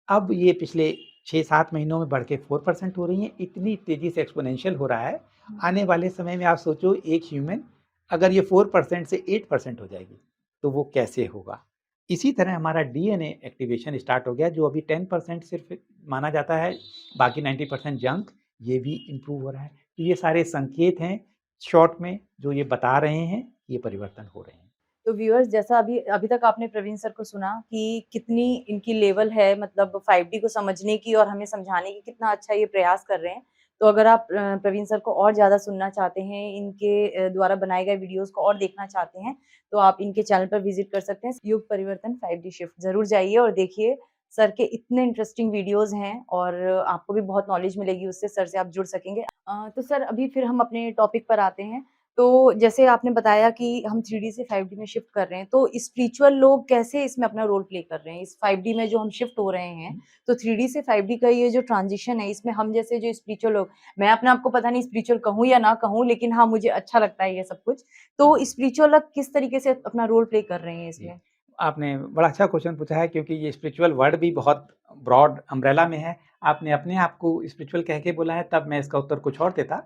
S2: अब ये पिछले 6-7 महीनों में बढ़ के 4% हो रही हैं। इतनी तेज़ी से एक्स्पोनेंशियल हो रहा है। आने वाले समय में आप सोचो एक ह्यूमन अगर ये 4% से 8% हो जाएगी, तो वो कैसे होगा? इसी तरह हमारा डीएनए एक्टिवेशन स्टार्ट हो गया जो अभी 10% सिर्फ माना जाता है, बाकी 90% जंक, ये भी इम्प्रूव हो रहा है। तो ये सारे संकेत हैं शॉर्ट में जो ये बता रहे हैं, ये परिवर्तन हो रहे हैं।
S1: तो व्यूअर्स, जैसा अभी अभी तक आपने प्रवीण सर को सुना कि कितनी इनकी लेवल है, मतलब 5D को समझने की और हमें समझाने की कितना अच्छा ये प्रयास कर रहे हैं। तो अगर आप प्रवीण सर को और ज़्यादा सुनना चाहते हैं, इनके द्वारा बनाए गए वीडियोज़ को और देखना चाहते हैं, तो आप इनके चैनल पर विज़िट कर सकते हैं। युग परिवर्तन 5D शिफ्ट ज़रूर जाइए और देखिए, सर के इतने इंटरेस्टिंग वीडियोज़ हैं और आपको भी बहुत नॉलेज मिलेगी उससे, सर से आप जुड़ सकेंगे। तो सर अभी फिर हम अपने टॉपिक पर आते हैं। तो जैसे आपने बताया कि हम 3D से 5D में शिफ्ट कर रहे हैं, तो स्पिरिचुअल लोग कैसे इसमें अपना रोल प्ले कर रहे हैं? इस 5D में जो हम शिफ्ट हो रहे हैं, तो 3D से 5D का ये जो ट्रांज़िशन है, इसमें हम जैसे जो स्पिरिचुअल लोग, मैं अपने आप को पता नहीं स्पिरिचुअल कहूँ या ना कहूँ, लेकिन हाँ, मुझे अच्छा लगता है ये सब कुछ। तो स्पिरिचुअल लोग किस तरीके से अपना रोल प्ले कर रहे हैं
S2: जी,
S1: इसमें?
S2: आपने बड़ा अच्छा क्वेश्चन पूछा है क्योंकि ये स्पिरिचुअल वर्ड भी बहुत ब्रॉड अम्ब्रेला में है। आपने अपने आप को स्पिरिचुअल कह के बोला है, तब मैं इसका उत्तर कुछ और देता।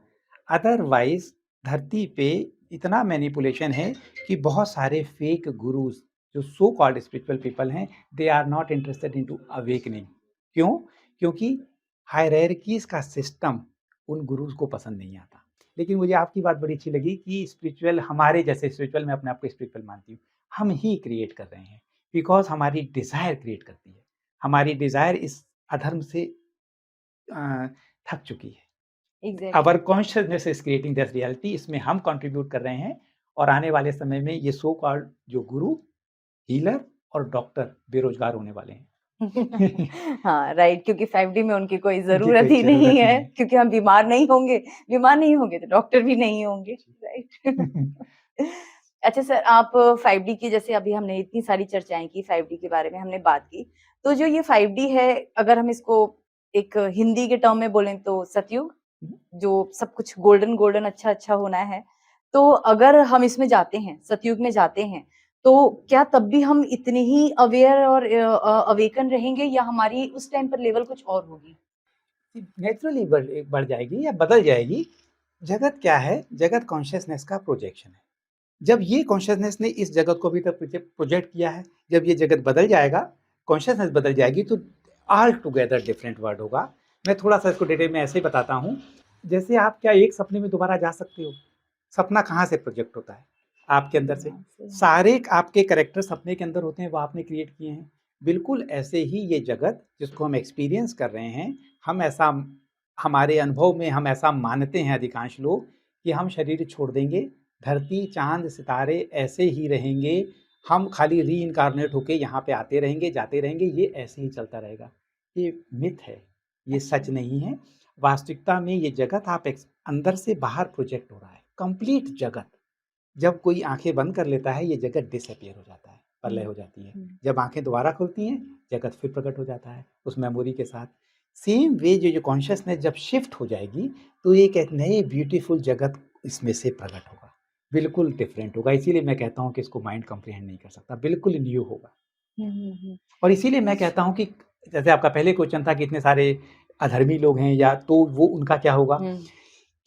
S2: अदरवाइज़ धरती पे इतना मैनिपुलेशन है कि बहुत सारे फेक गुरुज़ जो सो कॉल्ड स्पिरिचुअल पीपल हैं, they are not interested into awakening. क्यों? क्योंकि हायरार्कीज़ का सिस्टम उन गुरुज़ को पसंद नहीं आता। लेकिन मुझे आपकी बात बड़ी अच्छी लगी कि स्पिरिचुअल हमारे जैसे स्पिरिचुअल, मैं अपने आप को स्पिरिचुअल मानती हूँ। हम ही क्रिएट कर रहे हैं बिकॉज़ हमारी डिज़ायर क्रिएट करती है। हमारी डिज़ायर इस अधर्म से अ, थक चुकी है।
S1: Exactly.
S2: Our consciousness is creating this reality, इसमें हम कंट्रीब्यूट कर रहे हैं और आने वाले समय में ये सो कॉल्ड जो गुरु, हीलर और डॉक्टर बेरोज़गार होने वाले हैं।
S1: हाँ, राइट, क्योंकि 5D में उनकी कोई
S2: उनकी
S1: ज़रूरत
S2: कोई
S1: ही नहीं
S2: ज़रूरत ही
S1: है,
S2: नहीं है।
S1: क्योंकि हम बीमार नहीं होंगे तो डॉक्टर भी नहीं होंगे, राइट? अच्छा सर, आप 5D की, जैसे अभी हमने इतनी सारी चर्चाएँ की 5D के बारे में हमने बात की, तो जो ये 5D है, अगर हम इसको एक हिंदी के टर्म में बोलें तो सतयुग, जो सब कुछ गोल्डन गोल्डन अच्छा-अच्छा होना है। तो अगर हम इसमें जाते हैं, सतयुग में जाते हैं, तो क्या तब भी हम इतने ही अवेयर और अवेकन रहेंगे या हमारी उस टाइम पर लेवल कुछ और होगी?
S2: नेचुरली बढ़ जाएगी या बदल जाएगी। जगत क्या है? जगत कॉन्शसनेस का प्रोजेक्शन है। जब ये कॉन्शसनेस ने इस जगत को अभी तक प्रोजेक्ट किया है, जब ये जगत बदल जाएगा, कॉन्शसनेस बदल जाएगी तो ऑल टुगेदर डिफरेंट वर्ल्ड होगा। मैं थोड़ा-सा इसको डिटेल में ऐसे ही बताता हूँ। जैसे आप क्या एक सपने में दोबारा जा सकते हो? सपना कहाँ से प्रोजेक्ट होता है? आपके अंदर से।
S1: हाँ, सही है।
S2: सारे आपके कैरेक्टर सपने के अंदर होते हैं, वो आपने क्रिएट किए हैं। बिल्कुल ऐसे ही ये जगत जिसको हम एक्सपीरियंस कर रहे हैं, हम ऐसा हमारे अनुभव में हम ऐसा मानते हैं अधिकांश लोग कि हम शरीर छोड़ देंगे, धरती, चाँद, सितारे ऐसे ही रहेंगे, हम खाली रीइन्कार्नेट होके यहाँ पे आते रहेंगे, जाते रहेंगे, ये ऐसे ही चलता रहेगा। ये मिथ है, ये
S1: अच्छा।
S2: सच नहीं है। वास्तविकता में ये जगत आप अंदर से बाहर प्रोजेक्ट हो रहा है, कंप्लीट जगत। जब कोई आँखें बंद कर लेता है, ये जगत डिसअपीयर हो जाता है, प्रलय
S1: हुँ,
S2: हो जाती है।
S1: हुँ।
S2: जब आँखें दोबारा खुलती हैं, जगत फिर प्रकट हो जाता है, उस मेमोरी के साथ। सेम वे जो कॉन्शसनेस जब शिफ्ट हो जाएगी, तो एक नए ब्यूटीफुल जगत इसमें से प्रकट होगा। बिल्कुल डिफरेंट होगा, इसीलिए मैं कहता हूँ कि इसको माइंड कम्प्रिहेंड नहीं कर सकता, बिल्कुल न्यू होगा।
S1: हुँ, हुँ, हुँ।
S2: और इसीलिए मैं कहता हूँ कि जैसे आपका पहले क्वेश्चन था कि इतने सारे अधर्मी लोग हैं या तो वो उनका क्या होगा?
S1: हुँ,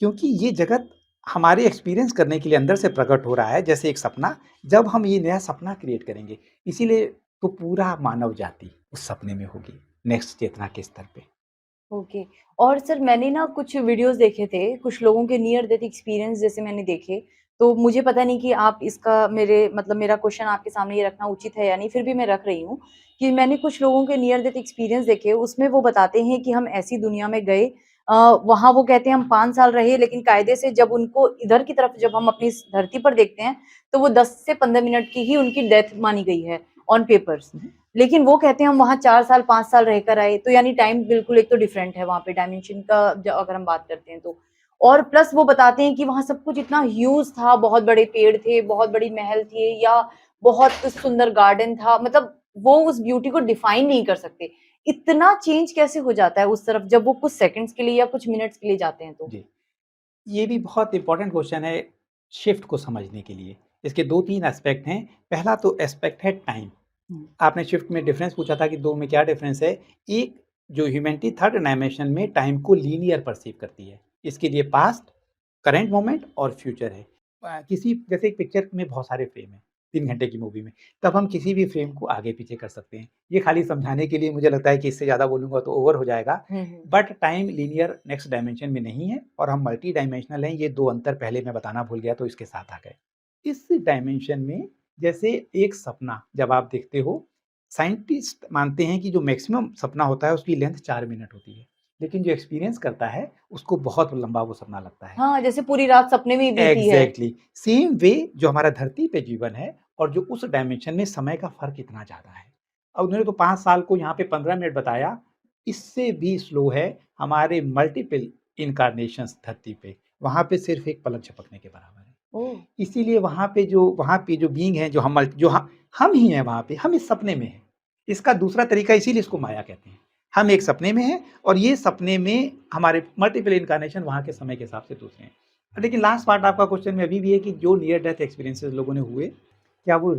S2: क्योंकि ये जगत हमारे एक्सपीरियंस करने के लिए अंदर से प्रकट हो रहा है जैसे एक सपना। जब हम ये नया सपना क्रिएट करेंगे, इसीलिए तो पूरा मानव जाति उस सपने में होगी, नेक्स्ट चेतना के स्तर पे।
S1: ओके। और सर मैंने ना कुछ वीडियोज़ देखे थे, कुछ लोगों के नियर डेथ एक्सपीरियंस जैसे मैंने देखे, तो मुझे पता नहीं कि आप इसका मेरे मतलब मेरा क्वेश्चन आपके सामने ये रखना उचित है या नहीं, फिर भी मैं रख रही हूँ, कि मैंने कुछ लोगों के नियर डेथ एक्सपीरियंस देखे, उसमें वो बताते हैं कि हम ऐसी दुनिया में गए, वहाँ वो कहते हैं हम 5 साल रहे, लेकिन कायदे से जब उनको इधर की तरफ जब हम अपनी इस धरती पर देखते हैं, तो वो 10 से 15 मिनट की ही उनकी डेथ मानी गई है ऑन पेपर्स। लेकिन वो कहते हैं हम वहाँ 4 साल 5 साल रहकर आए, तो यानी टाइम बिल्कुल एक तो डिफरेंट है वहाँ पे डायमेंशन का अगर हम बात करते हैं तो। और प्लस वो बताते हैं कि वहाँ सब कुछ इतना ह्यूज था, बहुत बड़े पेड़ थे, बहुत बड़ी महल थे, या बहुत सुंदर गार्डन था, मतलब वो उस ब्यूटी को डिफाइन नहीं कर सकते। इतना चेंज कैसे हो जाता है उस तरफ जब वो कुछ सेकंड्स के लिए या कुछ मिनट्स के लिए जाते हैं तो?
S2: जी, ये भी बहुत इम्पोर्टेंट क्वेश्चन है शिफ्ट को समझने के लिए। इसके 2-3 एस्पेक्ट हैं। पहला तो एस्पेक्ट है टाइम। आपने शिफ्ट में डिफरेंस पूछा था कि 2 में क्या डिफरेंस है? एक जो ह्यूमैनिटी थर्ड डायमेंशन में टाइम को लीनियर परसीव करती है। इसके लिए पास्ट, करंट मोमेंट और फ्यूचर है। किसी जैसे एक पिक्चर में बहुत सारे फ्रेम हैं, 3 घंटे की मूवी में, तब हम किसी भी फ्रेम को आगे-पीछे कर सकते हैं। ये खाली समझाने के लिए मुझे लगता है कि इससे ज़्यादा बोलूँगा तो ओवर हो जाएगा। But time linear next dimension में नहीं है और हम मल्टी डायमेंशनल हैं, ये 2 अंतर पहले मैं बताना भूल गया तो इसके साथ आ गए। इस डायमेंशन में जैसे एक सपना जब आप देखते हो, साइंटिस्ट मानते हैं कि जो मैक्सिमम सपना होता है उसकी लेंथ 4 मिनट होती है। लेकिन जो एक्सपीरियंस करता है उसको बहुत लंबा वो सपना लगता है।
S1: हाँ, जैसे पूरी रात सपने में ही बीती है।
S2: एग्ज़ैक्टली सेम वे जो हमारा धरती पे जीवन है और जो उस डायमेंशन में समय का फ़र्क इतना ज़्यादा है। अब उन्होंने तो 5 साल को यहाँ पे 15 मिनट बताया, इससे भी स्लो है हमारे मल्टीपल इन्कार्नेशंस धरती पे। वहाँ पे सिर्फ़ एक पलक झपकने के बराबर है।
S1: ओह!
S2: इसीलिए वहाँ पे जो बीइंग है जो हम ही हैं वहाँ पे, हम इस सपने में हैं। इसका दूसरा तरीका इसीलिए इसको माया कहते हैं। हम एक सपने में हैं और ये सपने में हमारे मल्टीपल इन्कार्नेशन वहाँ के समय के हिसाब से दूसरे हैं। लेकिन लास्ट पार्ट आपका क्वेश्चन में अभी भी है कि जो नियर डेथ एक्सपीरियंसेस लोगों ने हुए, क्या वो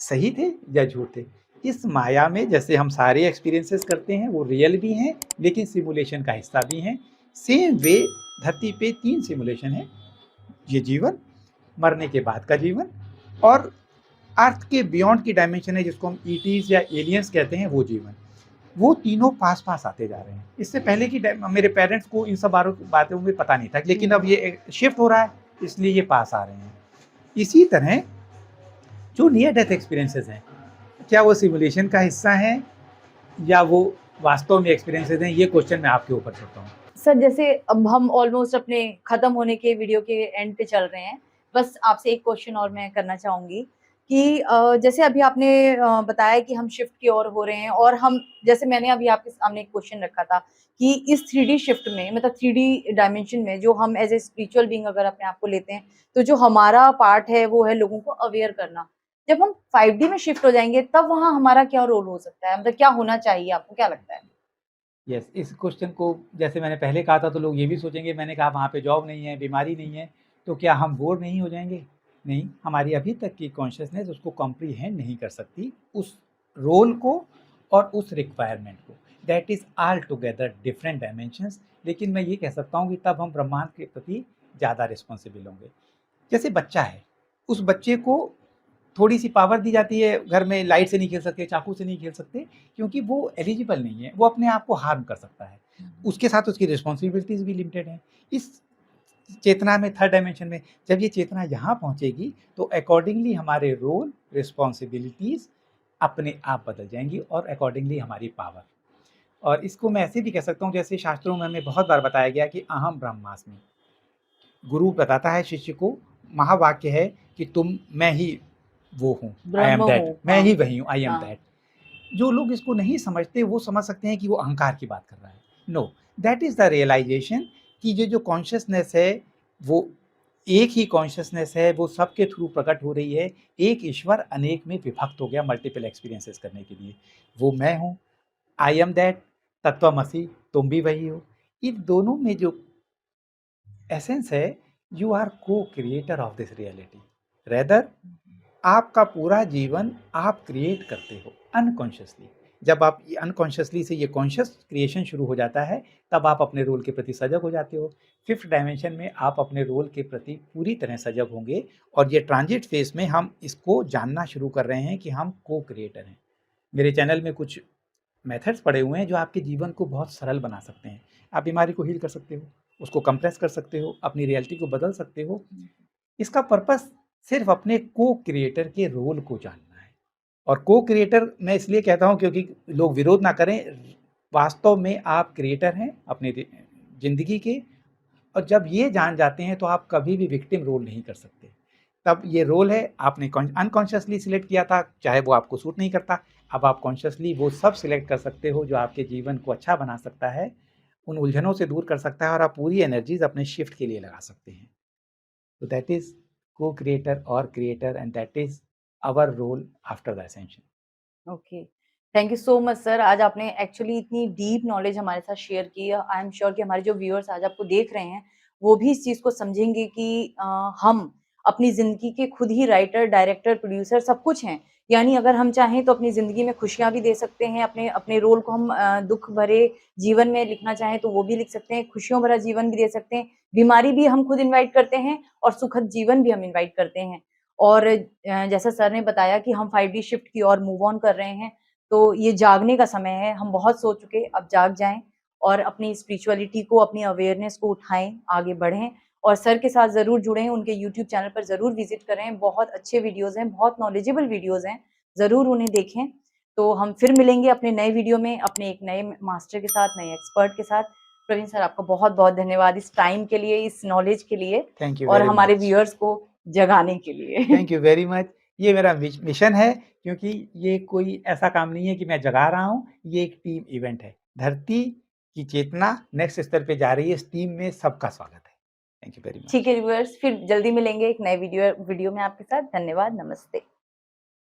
S2: सही थे या झूठ थे? इस माया में जैसे हम सारे एक्सपीरियंसेस करते हैं, वो रियल भी हैं, लेकिन सिमुलेशन का हिस्सा भी हैं। सेम वे धरती पे 3 सिमुलेशन हैं, ये जीवन, मरने के बाद का जीवन और अर्थ के बियॉन्ड की डायमेंशन है जिसको हम ईटीज़ या एलियंस कहते हैं वो जीवन। वो तीनों पास-पास आते जा रहे हैं। इससे पहले की मेरे पेरेंट्स को इन सब बातों में पता नहीं था, लेकिन अब ये शिफ्ट हो रहा है, इसलिए ये पास आ रहे हैं। इसी तरह जो नियर डेथ एक्सपीरियंसेस हैं, क्या वो सिमुलेशन का हिस्सा हैं या वो वास्तव में एक्सपीरियंसेस हैं? ये क्वेश्चन मैं आपके ऊपर छोड़ता हूँ।
S1: सर, जैसे अब हम ऑलमोस्ट अपने खत्म होने के वीडियो के एंड पे चल रहे हैं। बस आपसे एक क्वेश्चन और मैं करना चाहूँगी कि जैसे अभी आपने बताया कि हम शिफ्ट की ओर हो रहे हैं, और हम जैसे मैंने अभी आपके सामने एक क्वेश्चन रखा था कि इस 3D शिफ्ट में, मतलब 3D डायमेंशन में, जो हम एज़ ए स्पिरिचुअल बीइंग अगर अपने आप को लेते हैं, तो जो हमारा पार्ट है वो है लोगों को अवेयर करना। जब हम 5D में शिफ्ट हो जाएँगे तब वहाँ हमारा क्या रोल हो सकता है? मतलब क्या होना चाहिए, आपको क्या लगता है?
S2: यस, इस क्वेश्चन को जैसे मैंने पहले कहा था तो लोग ये भी सोचेंगे मैंने कहा वहाँ पे जॉब नहीं है, बीमारी नहीं है, तो क्या हम बोर नहीं हो जाएँगे? नहीं, हमारी अभी तक की कॉन्शसनेस उसको कॉम्प्रिहेंड नहीं कर सकती, उस रोल को और उस रिक्वायरमेंट को। That is all together different dimensions. लेकिन मैं ये कह सकता हूँ कि तब हम ब्रह्मांड के प्रति ज़्यादा रिस्पॉन्सिबल होंगे। जैसे बच्चा है, उस बच्चे को थोड़ी-सी पावर दी जाती है, घर में लाइट से नहीं खेल सकते, चाकू से नहीं खेल सकते, क्योंकि वो एलिजिबल नहीं है, वो अपने आप को हार्म कर सकता है। उसके साथ उसकी रिस्पॉन्सिबिलिटीज़ भी लिमिटेड हैं। इस चेतना में थर्ड डायमेंशन में जब ये चेतना यहाँ पहुँचेगी, तो अकॉर्डिंगली हमारे रोल, रिस्पॉन्सिबिलिटीज़ अपने आप बदल जाएँगी और अकॉर्डिंगली हमारी पावर। और इसको मैं ऐसे भी कह सकता हूँ जैसे शास्त्रों में हमें बहुत बार बताया गया कि अहम ब्रह्मास्मि। गुरु बताता है शिष्य को, महावाक्य है कि मैं ही वो हूँ, आई एम
S1: ब्रह्म
S2: दैट,
S1: हूँ,
S2: मैं
S1: हाँ।
S2: ही वही हूँ, आई एम
S1: हाँ।
S2: दैट। जो लोग इसको नहीं समझते वो समझ सकते हैं कि वो अहंकार की बात कर रहा है। No, that is the realization कि ये जो कॉन्शसनेस है वो एक ही कॉन्शसनेस है, वो सबके थ्रू प्रकट हो रही है। एक ईश्वर अनेक में विभक्त हो गया मल्टीपल एक्सपीरियंसेस करने के लिए। वो मैं हूँ, आई एम दैट, तत्वमसि, तुम भी वही हो। इन दोनों में जो एसेंस है, you are co-creator of this reality. Rather आपका पूरा जीवन आप क्रिएट करते हो अनकॉन्शियसली। जब आप ये अनकॉन्शियसली से ये कॉन्शियस क्रिएशन शुरू हो जाता है, तब आप अपने रोल के प्रति सजग हो जाते हो। फिफ्थ डायमेंशन में आप अपने रोल के प्रति पूरी तरह सजग होंगे और ये ट्रांजिट फेज में हम इसको जानना शुरू कर रहे हैं कि हम को क्रिएटर हैं। मेरे चैनल में कुछ मेथड्स पड़े हुए हैं जो आपके जीवन को बहुत सरल बना सकते हैं। आप बीमारी को हील कर सकते हो, उसको कंप्रेस कर सकते हो, अपनी रियलिटी को बदल सकते हो। इसका पर्पस सिर्फ अपने को क्रिएटर के रोल को जानना है। और को क्रिएटर मैं इसलिए कहता हूँ क्योंकि लोग विरोध ना करें, वास्तव में आप क्रिएटर हैं अपने ज़िंदगी के। और जब ये जान जाते हैं तो आप कभी भी विक्टिम रोल नहीं कर सकते। तब ये रोल है आपने अनकॉन्शियसली सिलेक्ट किया था, चाहे वो आपको सूट नहीं करता, अब आप कॉन्शियसली वो सब सिलेक्ट कर सकते हो जो आपके जीवन को अच्छा बना सकता है, उन उलझनों से दूर कर सकता है और आप पूरी एनर्जीज़ अपने शिफ्ट के लिए लगा सकते हैं। तो दैट इज़ को-क्रिएटर और creator and that is our role after the ascension.
S1: Okay, thank you so much sir. आज आपने एक्चुअली इतनी डीप नॉलेज हमारे साथ शेयर की। आई एम श्योर कि हमारे जो व्यूअर्स आज आपको देख रहे हैं, वो भी इस चीज़ को समझेंगे कि हम अपनी ज़िंदगी के खुद ही राइटर, डायरेक्टर, प्रोड्यूसर सब कुछ हैं। यानी अगर हम चाहें तो अपनी ज़िंदगी में खुशियाँ भी दे सकते हैं, अपने अपने रोल को हम दुःख भरे जीवन में लिखना चाहें तो वो भी लिख सकते हैं, खुशियों भरा जीवन भी दे सकते हैं, बीमारी भी हम खुद इन्वाइट करते हैं और सुखद जीवन भी हम इन्वाइट करते हैं। और जैसा सर ने बताया कि हम 5D शिफ्ट की ओर मूव ऑन कर रहे हैं, तो ये जागने का समय है। हम बहुत सो चुके, अब जाग जाएँ और अपनी स्पिरिचुअलिटी को, अपनी अवेयरनेस को उठाएँ, आगे बढ़ें और सर के साथ ज़रूर जुड़ें, उनके यूट्यूब चैनल पर ज़रूर विज़िट करें। बहुत अच्छे वीडियोज़ हैं, बहुत नॉलेजेबल वीडियोज़ हैं, ज़रूर उन्हें देखें। तो हम फिर मिलेंगे अपने नए वीडियो में, अपने एक नए मास्टर के साथ, नए एक्सपर्ट के साथ। प्रवीण सर, आपका बहुत-बहुत धन्यवाद इस टाइम के लिए, इस नॉलेज के लिए
S2: थैंक यू
S1: और
S2: वेरी
S1: हमारे
S2: मच।
S1: व्यूअर्स को जगाने के लिए।
S2: Thank you very much. ये मेरा मिशन है, क्योंकि ये कोई ऐसा काम नहीं है कि मैं जगा रहा हूँ, ये एक टीम इवेंट है। धरती की चेतना नेक्स्ट स्तर पे जा रही है, इस टीम में सबका स्वागत है। थैंक यू वेरी
S1: ठीक
S2: मच।
S1: है व्यूअर्स, फिर जल्दी मिलेंगे एक नए वीडियो वीडियो में आपके साथ। धन्यवाद, नमस्ते।